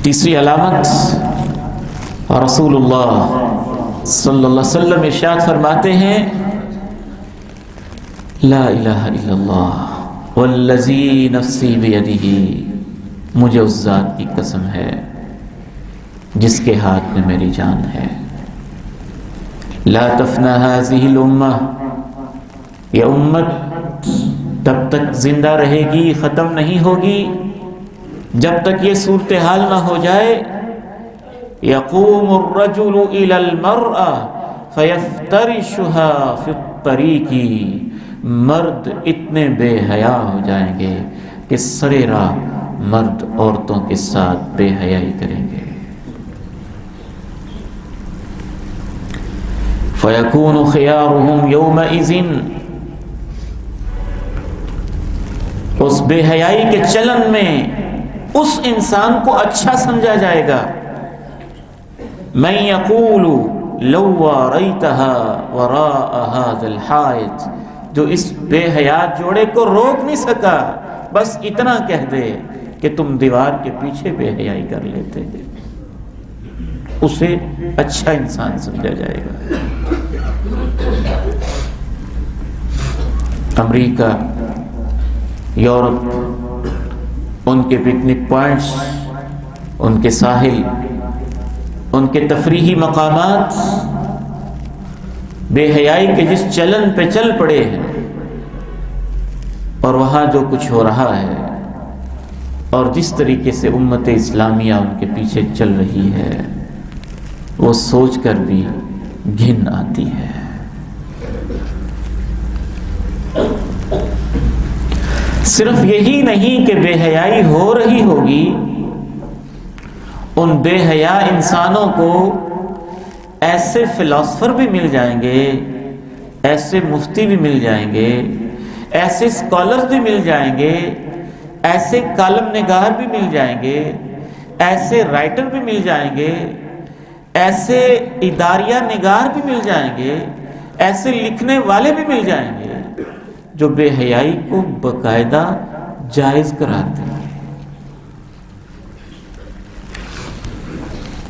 تیسری علامت، رسول اللہ صلی اللہ علیہ وسلم ارشاد فرماتے ہیں لا الہ الا اللہ والذی نفسی بیدہ، مجھے اس ذات کی قسم ہے جس کے ہاتھ میں میری جان ہے، لا تفنا هذه الامہ، یہ امت تب تک زندہ رہے گی، ختم نہیں ہوگی جب تک یہ صورتحال نہ ہو جائے یقوم الرجل الى المرأة فیفترشها فی الطریق، مرد اتنے بے حیا ہو جائیں گے کہ سرے راہ مرد عورتوں کے ساتھ بے حیائی کریں گے، فیکون خیارهم یومئذ، اس بے حیائی کے چلن میں اس انسان کو اچھا سمجھا جائے گا، من یقول لو واریتها وراء هذا الحائط، جو اس بے حیات جوڑے کو روک نہیں سکا، بس اتنا کہہ دے کہ تم دیوار کے پیچھے بے حیائی کر لیتے، اسے اچھا انسان سمجھا جائے گا۔ امریکہ، یورپ، ان کے پکنک پوائنٹس، ان کے ساحل، ان کے تفریحی مقامات بے حیائی کے جس چلن پہ چل پڑے ہیں، اور وہاں جو کچھ ہو رہا ہے اور جس طریقے سے امت اسلامیہ ان کے پیچھے چل رہی ہے، وہ سوچ کر بھی گھن آتی ہے۔ صرف یہی نہیں کہ بے حیائی ہو رہی ہوگی، ان بے حیا انسانوں کو ایسے فلاسفر بھی مل جائیں گے، ایسے مفتی بھی مل جائیں گے، ایسے اسکالر بھی مل جائیں گے، ایسے کالم نگار بھی مل جائیں گے، ایسے رائٹر بھی مل جائیں گے، ایسے اداریہ نگار بھی مل جائیں گے، ایسے لکھنے والے بھی مل جائیں گے جو بے حیائی کو باقاعدہ جائز کراتے ہیں۔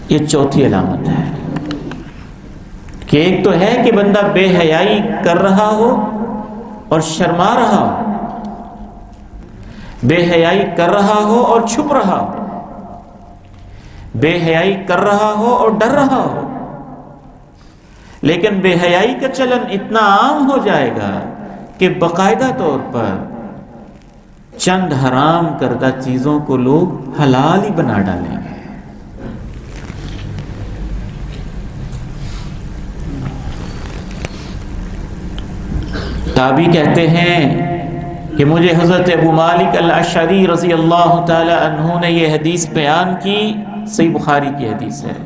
یہ چوتھی علامت ہے کہ ایک تو ہے کہ بندہ بے حیائی کر رہا ہو اور شرما رہا ہو، بے حیائی کر رہا ہو اور چھپ رہا ہو، بے حیائی کر رہا ہو اور ڈر رہا ہو، لیکن بے حیائی کا چلن اتنا عام ہو جائے گا کہ باقاعدہ طور پر چند حرام کردہ چیزوں کو لوگ حلال ہی بنا ڈالیں گے۔ تابعی کہتے ہیں کہ مجھے حضرت ابو مالک الاشعری رضی اللہ تعالی عنہ نے یہ حدیث بیان کی، صحیح بخاری کی حدیث ہے،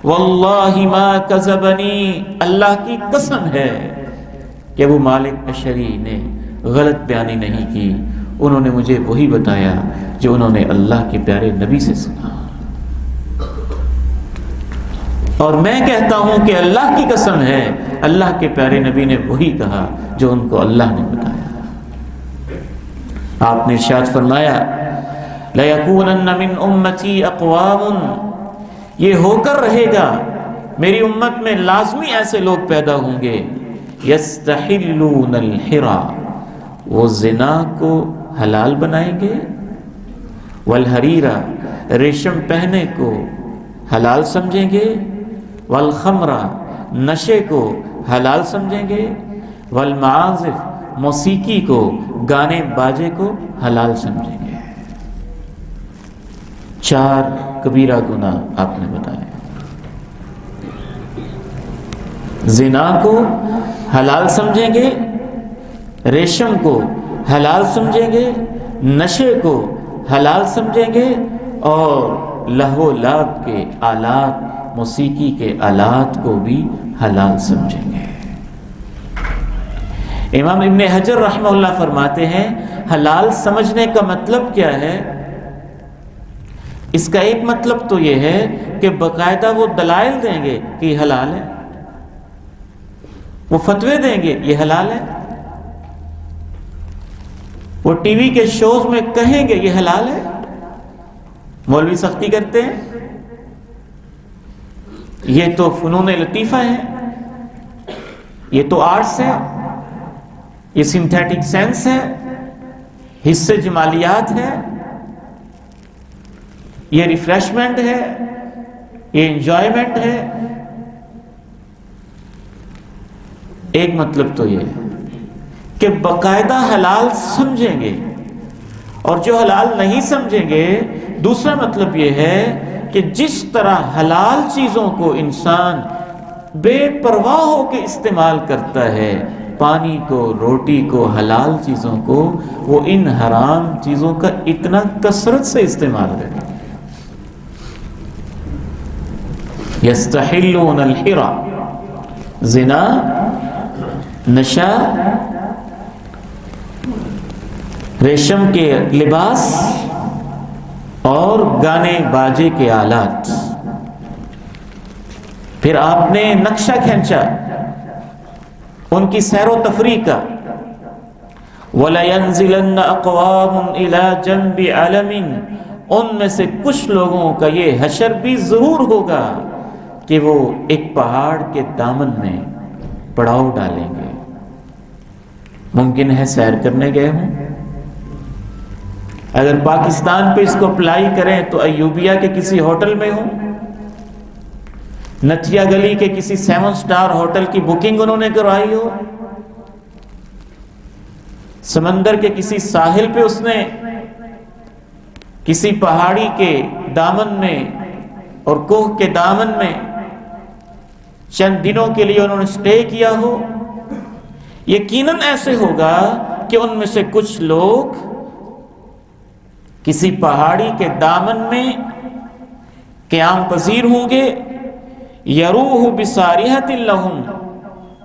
واللہ ما کذبنی، اللہ کی قسم ہے کہ ابو مالک اشعری نے غلط بیانی نہیں کی، انہوں نے مجھے وہی بتایا جو انہوں نے اللہ کے پیارے نبی سے سنا، اور میں کہتا ہوں کہ اللہ کی قسم ہے اللہ کے پیارے نبی نے وہی کہا جو ان کو اللہ نے بتایا۔ آپ نے ارشاد فرمایا لَيَكُونَنَّ مِنْ أُمَّتِي أَقْوَامٌ، یہ ہو کر رہے گا میری امت میں لازمی ایسے لوگ پیدا ہوں گے، يَسْتَحِلُّونَ الْحِرَى، وہ زنا کو حلال بنائیں گے، وَالْحَرِيرَ، ریشم پہنے کو حلال سمجھیں گے، وَالْخَمْرَ، نشے کو حلال سمجھیں گے، وَالْمَعَازِفْ، موسیقی کو، گانے باجے کو حلال سمجھیں گے۔ 4 کبیرہ گناہ آپ نے بتایا، زنا کو حلال سمجھیں گے، ریشم کو حلال سمجھیں گے، نشے کو حلال سمجھیں گے، اور لہو و لعب کے آلات، موسیقی کے آلات کو بھی حلال سمجھیں گے۔ امام ابن حجر رحمہ اللہ فرماتے ہیں حلال سمجھنے کا مطلب کیا ہے؟ اس کا ایک مطلب تو یہ ہے کہ باقاعدہ وہ دلائل دیں گے کہ یہ حلال ہے، وہ فتوے دیں گے یہ حلال ہے، وہ ٹی وی کے شوز میں کہیں گے یہ حلال ہے، مولوی سختی کرتے ہیں، یہ تو فنون لطیفہ ہے، یہ تو آرٹس ہے، یہ سنتھیٹک سینس ہے، حصے جمالیات ہے، یہ ریفریشمنٹ ہے، یہ انجوائمنٹ ہے۔ ایک مطلب تو یہ ہے کہ باقاعدہ حلال سمجھیں گے، اور جو حلال نہیں سمجھیں گے، دوسرا مطلب یہ ہے کہ جس طرح حلال چیزوں کو انسان بے پرواہ ہو کے استعمال کرتا ہے، پانی کو، روٹی کو، حلال چیزوں کو، وہ ان حرام چیزوں کا اتنا کثرت سے استعمال کرے۔ یستحلون الحرا، زنا، نشہ، ریشم کے لباس اور گانے باجے کے آلات۔ پھر آپ نے نقشہ کھینچا ان کی سیر و تفریح کا، وَلَيَنزِلَنَّ أَقْوَامٌ إِلَى جَنْبِ عَلَمٍ، ان میں سے کچھ لوگوں کا یہ حشر بھی ظہور ہوگا کہ وہ ایک پہاڑ کے دامن میں پڑاؤ ڈالیں گے۔ ممکن ہے سیر کرنے گئے ہوں، اگر پاکستان پہ اس کو اپلائی کریں تو ایوبیا کے کسی ہوٹل میں ہوں، نتھیا گلی کے کسی 7 سٹار ہوٹل کی بکنگ انہوں نے کروائی ہو، سمندر کے کسی ساحل پہ اس نے کسی پہاڑی کے دامن میں اور کوہ کے دامن میں چند دنوں کے لیے انہوں نے سٹے کیا ہو۔ یقیناً ایسے ہوگا کہ ان میں سے کچھ لوگ کسی پہاڑی کے دامن میں قیام پذیر ہوں گے، یروح بصارحۃ لہم،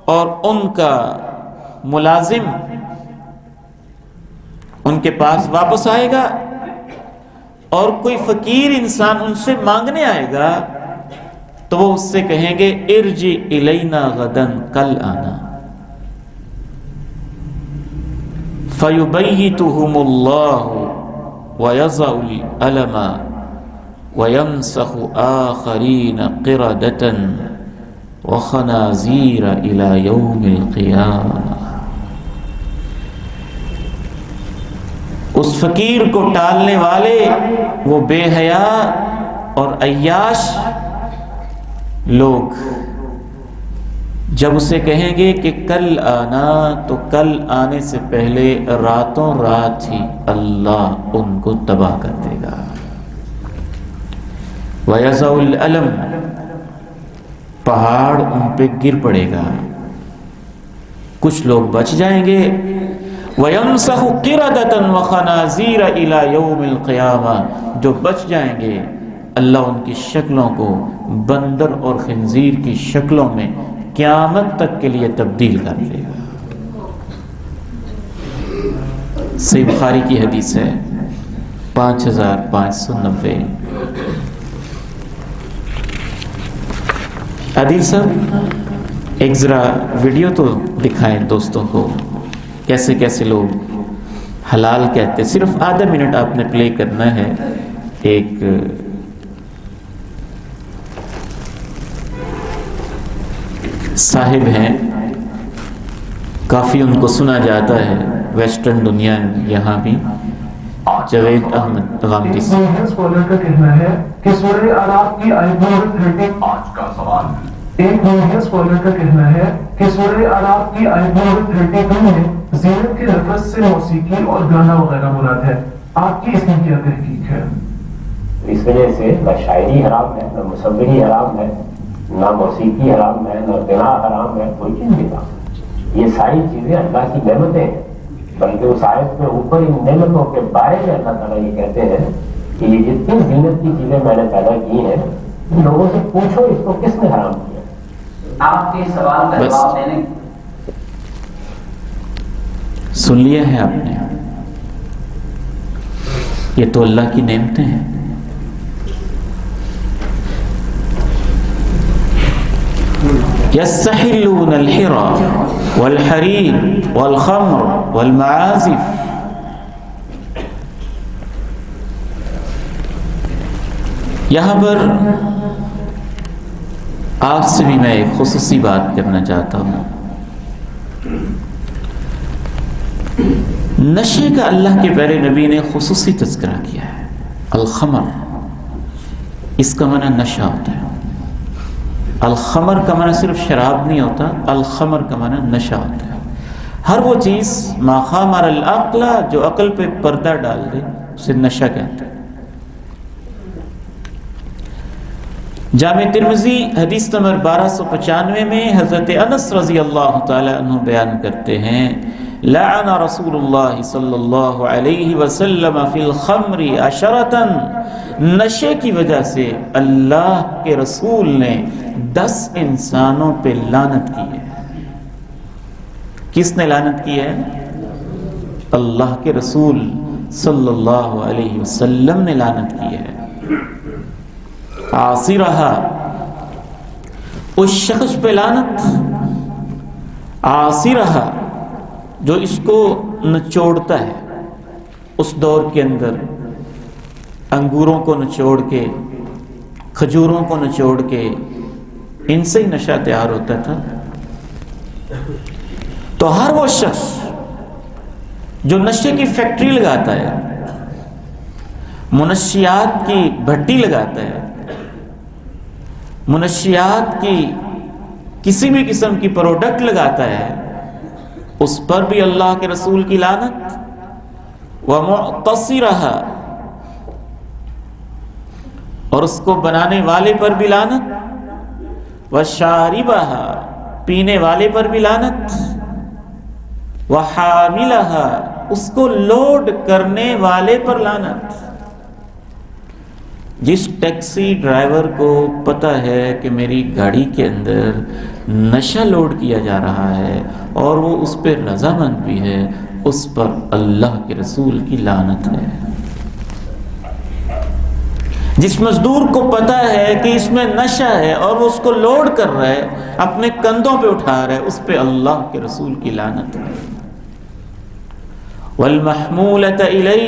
اور ان کا ملازم ان کے پاس واپس آئے گا، اور کوئی فقیر انسان ان سے مانگنے آئے گا تو وہ اس سے کہیں گے ارجع الینا غدن، کل آنا۔ فیبیتہم اللہ وَيَضَعُ الْأَلَمَ وَيَمْسَخُ آخَرِينَ قِرَدَةً وَخَنَازِيرَ إِلَى يَوْمِ الْقِيَامَةِ۔ اس فقیر کو ٹالنے والے وہ بے حیا اور عیاش لوگ جب اسے کہیں گے کہ کل آنا، تو کل آنے سے پہلے راتوں رات ہی اللہ ان کو تباہ کر دے گا۔ وَيَضَعُ الْأَلَمَ، پہاڑ ان پہ گر پڑے گا، کچھ لوگ بچ جائیں گے۔ وَيَمْسَخُ قِرَدَةً وَخَنَازِيرَ إِلَى يَوْمِ الْقِيَامَةِ، جو بچ جائیں گے اللہ ان کی شکلوں کو بندر اور خنزیر کی شکلوں میں قیامت تک کے لیے تبدیل کر دے گا۔ صحیح بخاری کی حدیث ہے 5590۔ عادل صاحب ایک ذرا ویڈیو تو دکھائیں دوستوں کو، کیسے کیسے لوگ حلال کہتے، صرف آدھا منٹ آپ نے پلے کرنا ہے۔ ایک صاحب ہیں، کافی ان کو سنا جاتا ہے ویسٹرن دنیا یہاں بھی، جاوید احمد غامدی سے۔ کا کہنا ہے کہ سورہ اعراف کی آیت نمبر 30 آج کا سوال ہے۔ ایک موجود اسکالر کا کہنا ہے کہ سورہ اعراف کی آیت نمبر 32 میں زینت کے لفظ سے موسیقی اور گانا وغیرہ مراد ہے، آپ کی اس میں کیا تحقیق ہے؟ اس وجہ سے نہ شاعری حرام ہے، نہ مصوری حرام ہے، نہ موسیقی حرام ہے، نہ غنا حرام ہے، کوئی چیز نہیں حرام۔ یہ ساری چیزیں اللہ کی نعمتیں ہیں، بلکہ اس آیت میں اوپر ان نعمتوں کے بارے میں اللہ تعالیٰ یہ کہتے ہیں کہ یہ جتنی زینت کی چیزیں میں نے پیدا کی ہیں، ان لوگوں سے پوچھو اس کو کس نے حرام کیا۔ آپ کے سوال کا جواب دینے سن لیا ہے آپ نے، یہ تو اللہ کی نعمتیں ہیں۔ يستحلون الحرى والحرير والخمر والمعازف، یہاں پر آپ سے بھی میں ایک خصوصی بات کرنا چاہتا ہوں. نشے کا اللہ کے پیارے نبی نے خصوصی تذکرہ کیا ہے. الخمر، اس کا معنی نشہ ہوتا ہے. الخمر کا معنی صرف شراب نہیں ہوتا، الخمر کا معنی نشہ ہوتا ہے. ہر وہ چیز ما خامر العقل، جو عقل پہ پردہ ڈال دے، اسے نشہ کہتے ہیں. جامع ترمذی حدیث نمبر 1295 میں حضرت انس رضی اللہ تعالی عنہ بیان کرتے ہیں، لعن رسول اللہ صلی اللہ علیہ وسلم فی الخمر عشرۃ، نشے کی وجہ سے اللہ کے رسول نے 10 انسانوں پہ لعنت کی ہے. کس نے لعنت کی ہے؟ اللہ کے رسول صلی اللہ علیہ وسلم نے لعنت کی ہے. عاصرہا، اس شخص پہ لعنت. عاصرہا، جو اس کو نچوڑتا ہے. اس دور کے اندر انگوروں کو نچوڑ کے، کھجوروں کو نچوڑ کے، ان سے ہی نشہ تیار ہوتا تھا. تو ہر وہ شخص جو نشے کی فیکٹری لگاتا ہے، منشیات کی بھٹی لگاتا ہے، منشیات کی کسی بھی قسم کی پروڈکٹ لگاتا ہے، اس پر بھی اللہ کے رسول کی لعنت. وَمُعْتَصِرَهَا، اور اس کو بنانے والے پر بھی لعنت. وَشَارِبَهَا، پینے والے پر بھی لعنت. وَحَامِلَهَا، اس کو لوڈ کرنے والے پر لعنت. جس ٹیکسی ڈرائیور کو پتہ ہے کہ میری گاڑی کے اندر نشہ لوڈ کیا جا رہا ہے اور وہ اس پہ رضامند بھی ہے، اس پر اللہ کے رسول کی لعنت ہے. جس مزدور کو پتہ ہے کہ اس میں نشہ ہے اور وہ اس کو لوڈ کر رہا ہے، اپنے کندھوں پہ اٹھا رہا ہے، اس پہ اللہ کے رسول کی لعنت ہے. وَالْمَحْمُولَةَ إِلَيْهِ،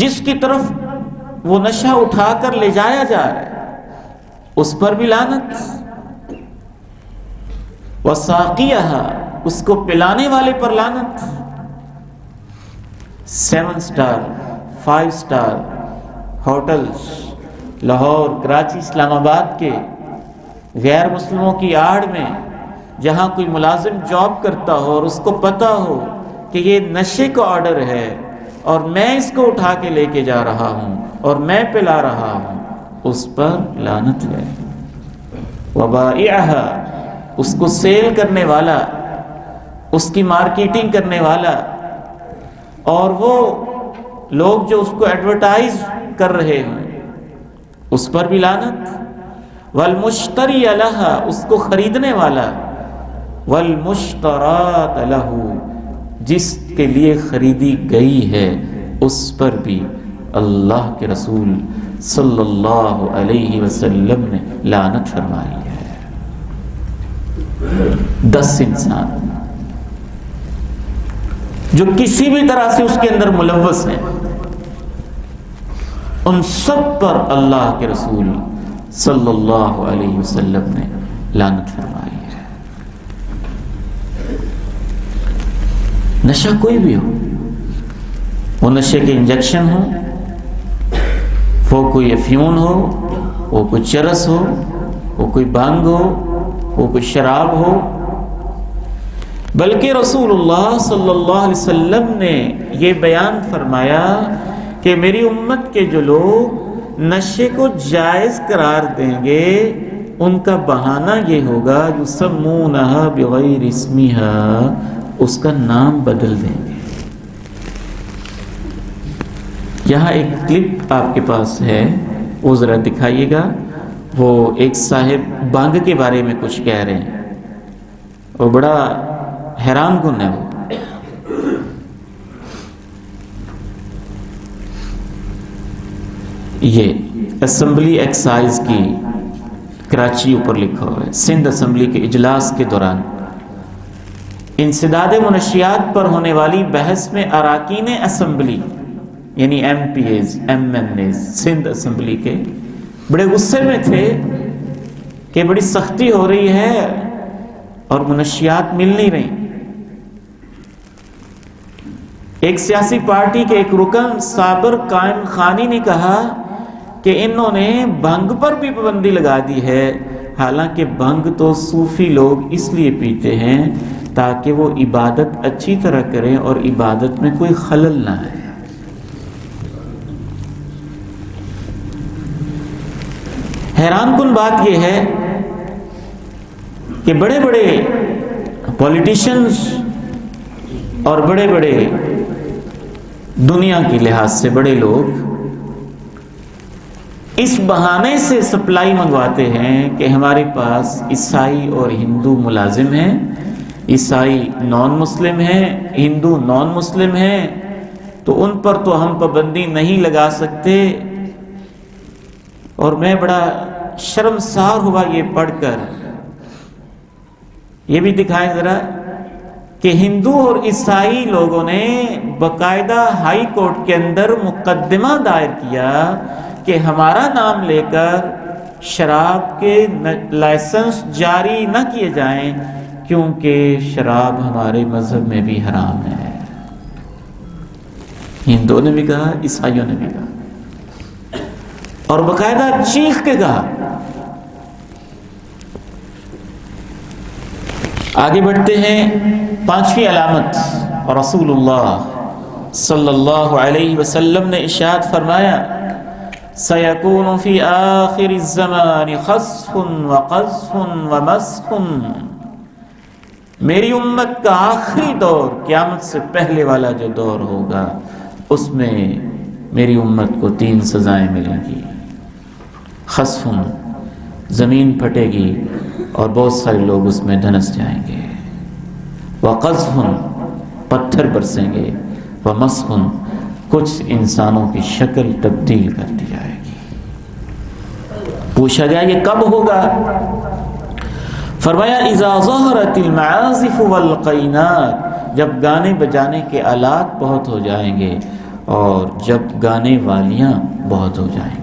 جس کی طرف وہ نشہ اٹھا کر لے جایا جا رہا ہے، اس پر بھی لعنت. وَسَاقِيَهَا، اس کو پلانے والے پر لعنت. 7 star 5 star hotels Lahore, Karachi, Islamabad کے غیر مسلموں کی آڑ میں جہاں کوئی ملازم جاب کرتا ہو اور اس کو پتہ ہو کہ یہ نشے کا آرڈر ہے اور میں اس کو اٹھا کے لے کے جا رہا ہوں اور میں پلا رہا ہوں، اس پر لعنت ہے. وَبَائِعَهَا، اس کو سیل کرنے والا، اس کی مارکیٹنگ کرنے والا، اور وہ لوگ جو اس کو ایڈورٹائز کر رہے ہیں، اس پر بھی لعنت. وَالْمُشْتَرِيَ لَهَا، اس کو خریدنے والا. وَالْمُشْتَرَاتَ لَهُ، جس کے لیے خریدی گئی ہے، اس پر بھی اللہ کے رسول صلی اللہ علیہ وسلم نے لعنت فرمائی ہے. 10 انسان جو کسی بھی طرح سے اس کے اندر ملوث ہیں، ان سب پر اللہ کے رسول صلی اللہ علیہ وسلم نے لعنت فرمائی ہے. نشہ کوئی بھی ہو، وہ نشے کے انجیکشن ہو، وہ کوئی افیون ہو، وہ کوئی چرس ہو، وہ کوئی بانگ ہو، وہ کوئی شراب ہو، بلکہ رسول اللہ صلی اللہ علیہ وسلم نے یہ بیان فرمایا کہ میری امت کے جو لوگ نشے کو جائز قرار دیں گے، ان کا بہانہ یہ ہوگا یسمونہا بغیر اسمہا، اس کا نام بدل دیں گے. یہاں ایک کلپ آپ کے پاس ہے، وہ ذرا دکھائیے گا. وہ ایک صاحب بانگ کے بارے میں کچھ کہہ رہے ہیں، وہ بڑا حیران کن ہے. وہ یہ اسمبلی ایکسائز کی کراچی اوپر لکھا ہوا ہے، سندھ اسمبلی کے اجلاس کے دوران انسداد منشیات پر ہونے والی بحث میں اراکین اسمبلی یعنی MPs MNAs Sindh assembly کے بڑے غصے میں تھے کہ بڑی سختی ہو رہی ہے اور منشیات مل نہیں رہی. ایک سیاسی پارٹی کے ایک رکن صابر قائم خانی نے کہا کہ انہوں نے بھنگ پر بھی پابندی لگا دی ہے، حالانکہ بھنگ تو صوفی لوگ اس لیے پیتے ہیں تاکہ وہ عبادت اچھی طرح کریں اور عبادت میں کوئی خلل نہ آئے. حیران کن بات یہ ہے کہ بڑے بڑے پولیٹیشنز اور بڑے بڑے دنیا کے لحاظ سے بڑے لوگ اس بہانے سے سپلائی منگواتے ہیں کہ ہمارے پاس عیسائی اور ہندو ملازم ہیں، عیسائی نان مسلم ہیں، ہندو نان مسلم ہیں، تو ان پر تو ہم پابندی نہیں لگا سکتے. اور میں بڑا شرمسار ہوا یہ پڑھ کر. یہ بھی دکھائیں ذرا کہ ہندو اور عیسائی لوگوں نے باقاعدہ ہائی کورٹ کے اندر مقدمہ دائر کیا کہ ہمارا نام لے کر شراب کے لائسنس جاری نہ کیے جائیں کیونکہ شراب ہمارے مذہب میں بھی حرام ہے. ہندوؤں نے بھی کہا، عیسائیوں نے بھی کہا، اور باقاعدہ چیخ کے کہا. آگے بڑھتے ہیں. پانچویں علامت، رسول اللہ صلی اللہ علیہ وسلم نے ارشاد فرمایا سَيَكُونُ فِي آخِرِ الزَّمَانِ خَسْفٌ وَقَذْفٌ وَمَسْخٌ. میری امت کا آخری دور، قیامت سے پہلے والا جو دور ہوگا، اس میں میری امت کو 3 سزائیں ملیں گی. خسفن، زمین پھٹے گی اور بہت سارے لوگ اس میں دھنس جائیں گے. وقذفن، پتھر برسیں گے. ومسخن، کچھ انسانوں کی شکل تبدیل کر دی جائے گی. پوچھا گیا یہ کب ہوگا؟ فرمایا اذا ظہرت المعازف والقینات، جب گانے بجانے کے آلات بہت ہو جائیں گے اور جب گانے والیاں بہت ہو جائیں گے.